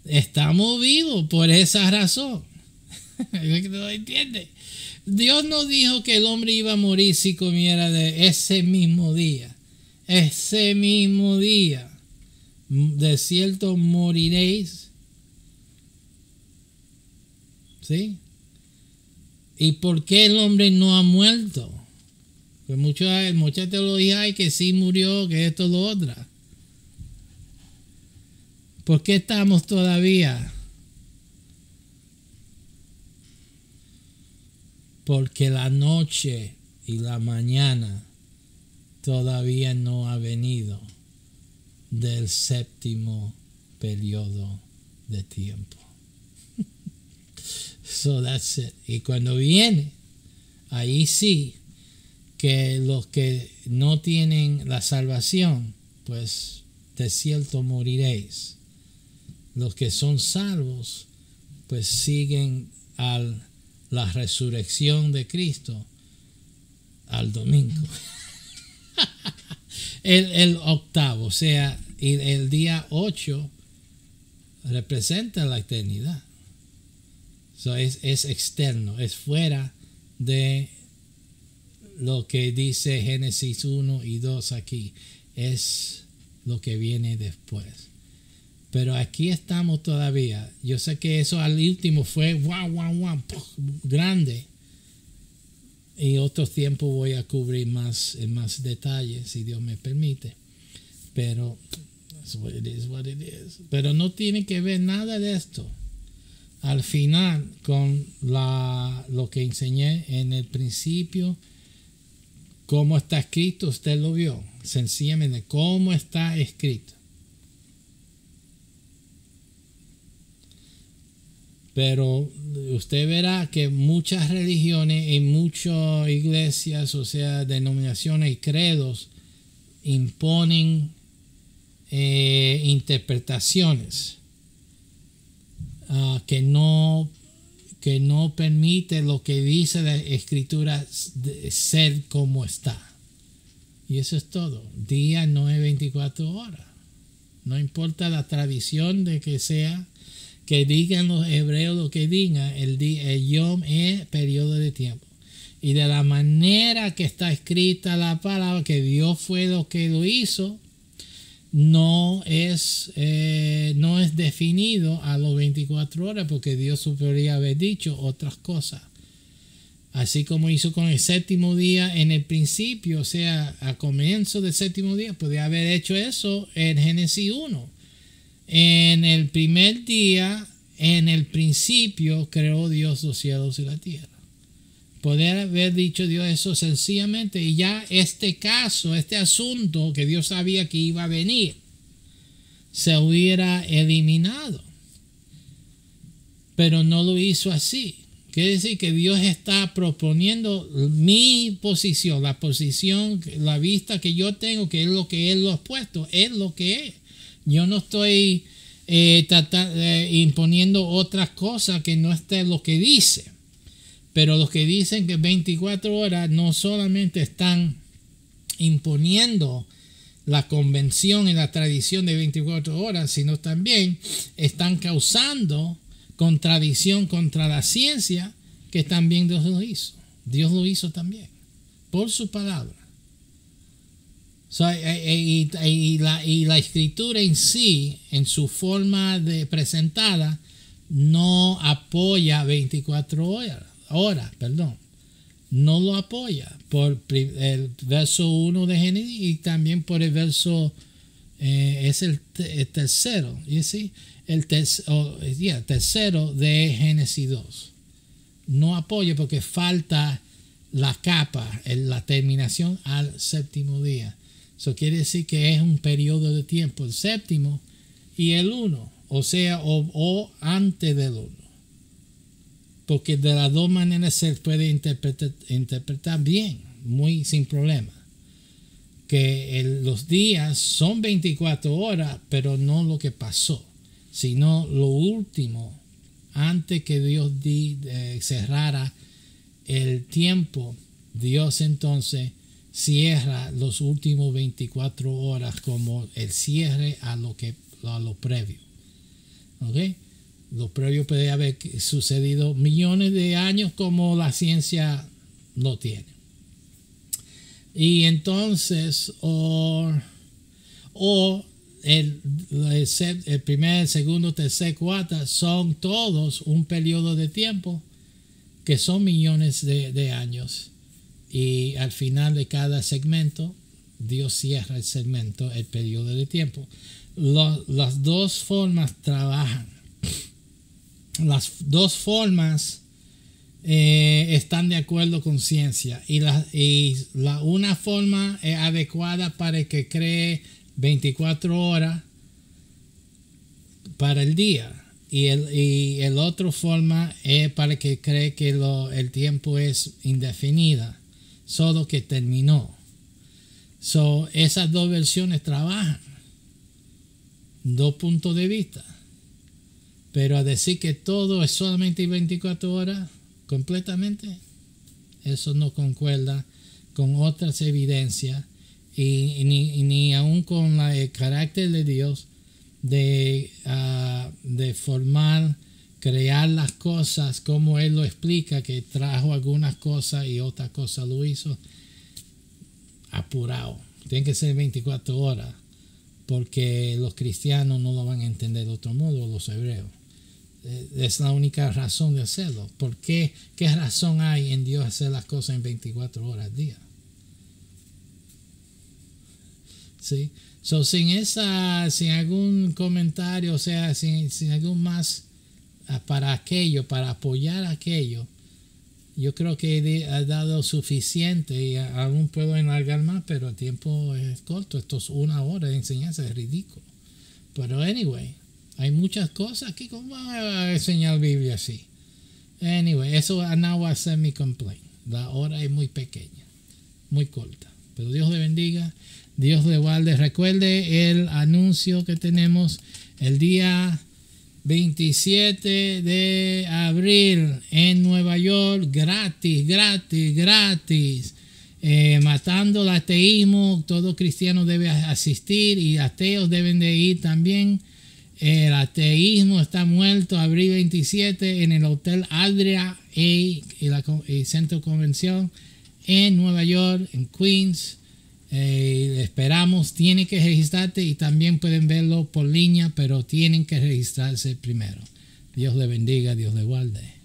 Estamos vivos por esa razón. ¿No entiendes? Dios no dijo que el hombre iba a morir si comiera de ese mismo día. Ese mismo día. De cierto moriréis. ¿Sí? ¿Y por qué el hombre no ha muerto? Pues mucha teología hay que sí murió, que esto lo otro. ¿Por qué estamos todavía? Porque la noche y la mañana todavía no ha venido del séptimo periodo de tiempo. So that's it. Y cuando viene, ahí sí que los que no tienen la salvación, pues de cierto moriréis. Los que son salvos, pues siguen la resurrección de Cristo al domingo. el octavo, o sea, el día 8 representa la eternidad. So es externo, es fuera de lo que dice Génesis 1 y 2 aquí. Es lo que viene después. Pero aquí estamos todavía. Yo sé que eso al último fue wow, grande. Y otros tiempos voy a cubrir más detalles, si Dios me permite. Pero what it is. Pero no tiene que ver nada de esto al final con lo que enseñé en el principio. Cómo está escrito, usted lo vio. Sencillamente, cómo está escrito. Pero usted verá que muchas religiones y muchas iglesias, o sea, denominaciones y credos, imponen interpretaciones que no permite lo que dice la escritura ser como está. Y eso es todo. Día no es 24 horas. No importa la tradición de que sea que digan los hebreos lo que digan, el Yom es periodo de tiempo. Y de la manera que está escrita la palabra, que Dios fue lo que lo hizo, no es definido a las 24 horas, porque Dios podría haber dicho otras cosas. Así como hizo con el séptimo día en el principio, o sea, a comienzo del séptimo día, podría haber hecho eso en Génesis 1. En el primer día, en el principio, creó Dios los cielos y la tierra. Poder haber dicho Dios eso sencillamente, y ya este caso, este asunto que Dios sabía que iba a venir, se hubiera eliminado. Pero no lo hizo así. Quiere decir que Dios está proponiendo mi posición, la posición, la vista que yo tengo, que es lo que Él lo ha puesto, es lo que es. Yo no estoy imponiendo otras cosas que no esté lo que dice. Pero los que dicen que 24 horas no solamente están imponiendo la convención y la tradición de 24 horas, sino también están causando contradicción contra la ciencia, que también Dios lo hizo. Dios lo hizo también, por su palabra. Y la escritura en sí, en su forma de presentada, no apoya 24 horas, no lo apoya por el verso 1 de Génesis, y también por el verso es el tercero, el tercero de Génesis 2. No apoya porque falta la capa, la terminación al séptimo día. Eso quiere decir que es un periodo de tiempo, el séptimo y el 1, o sea, o antes del 1. Porque de las dos maneras se puede interpretar bien, muy sin problema. Que los días son 24 horas, pero no lo que pasó, sino lo último, antes que Dios cerrara el tiempo. Dios entonces cierra los últimos 24 horas como el cierre a lo previo. ¿Ok? Lo previo puede haber sucedido millones de años, como la ciencia lo tiene. Y entonces, el primer, el segundo, tercer, cuarto son todos un periodo de tiempo que son millones de años. Y al final de cada segmento, Dios cierra el segmento, el periodo de tiempo. Las dos formas trabajan. Las dos formas están de acuerdo con ciencia, y una forma es adecuada para el que cree 24 horas para el día, y el otro forma es para el que cree que el tiempo es indefinida, solo que terminó. Esas dos versiones trabajan, dos puntos de vista. Pero a decir que todo es solamente 24 horas, completamente, eso no concuerda con otras evidencias, y ni aún con el carácter de Dios de formar, crear las cosas como Él lo explica, que trajo algunas cosas y otras cosas lo hizo apurado. Tiene que ser 24 horas, porque los cristianos no lo van a entender de otro modo, los hebreos. Es la única razón de hacerlo. ¿Por qué? ¿Qué razón hay en Dios hacer las cosas en 24 horas al día? ¿Sí? Sin algún comentario, o sea, sin algún más para apoyar aquello, yo creo que he dado suficiente, y aún puedo enlargar más, pero el tiempo es corto. Esto es 1 hora de enseñanza, es ridículo. Pero anyway, hay muchas cosas aquí. ¿Cómo van a enseñar Biblia así? Anyway, eso no va a ser mi complaint. La hora es muy pequeña, muy corta. Pero Dios le bendiga, Dios le guarde. Recuerde el anuncio que tenemos el día 27 de abril en Nueva York. Gratis. Matando el ateísmo. Todo cristiano debe asistir, y ateos deben de ir también. El ateísmo está muerto, abril 27, en el Hotel Adria y Centro de Convención en Nueva York, en Queens. Esperamos, tienen que registrarte y también pueden verlo por línea, pero tienen que registrarse primero. Dios le bendiga, Dios le guarde.